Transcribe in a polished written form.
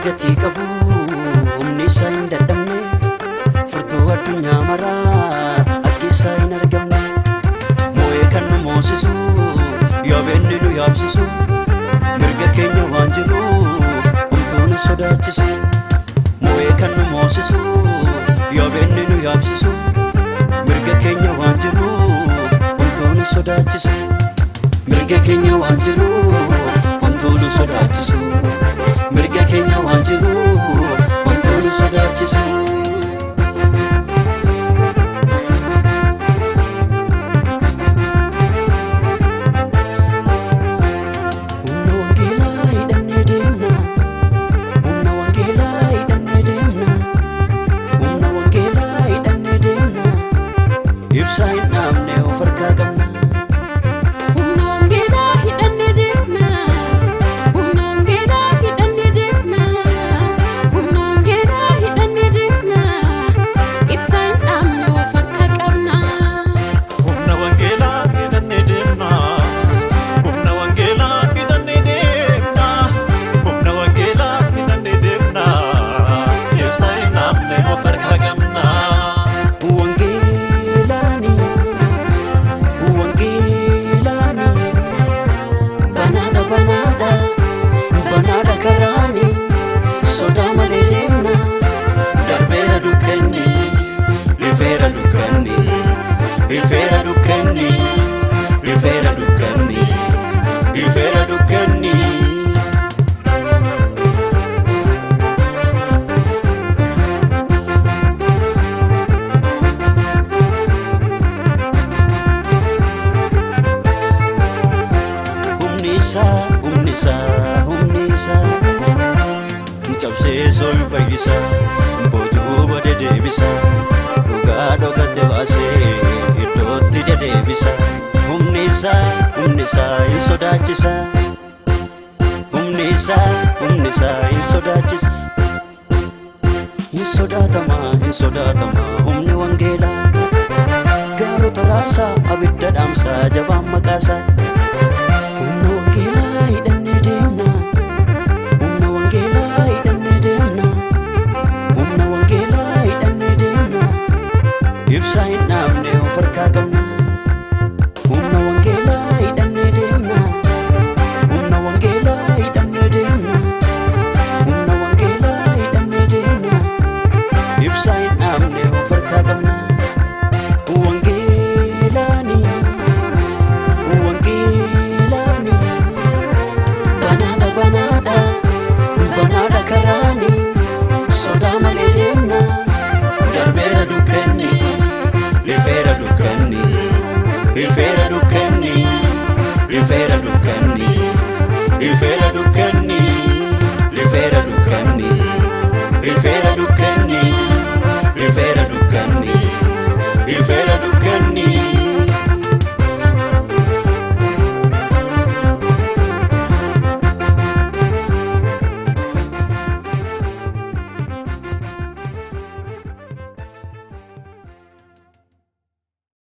gatii qabu humni isaa hin dadhabne furtuu addunyaa maraa akki isaa hin argamne moo'ee kan nu moosisu yaabeenni nu yaabsisu mirga keenya waan jiruuf homtuu nu sodaachisu moo'ee kan nu moosisu yaabeenni nu yaabsisu mirga keenya waan jiruuf homtuu nu sodaachisu mirga keenya waan jiruuf homtuu nu sodaachisu mirga keenya waan jiruuf homtuu nu sodaachisu. Humnisa cabsee soon fayyisa boojuu bade deebisa dhugaa dhokate baasee iddootti dedeebisa humnisa hin sodaachisa humnisa hin sodaachisa hin sodaatama humni wangeelaa gaarota raasaa abidda dhaamsaa jabaan maqaasaa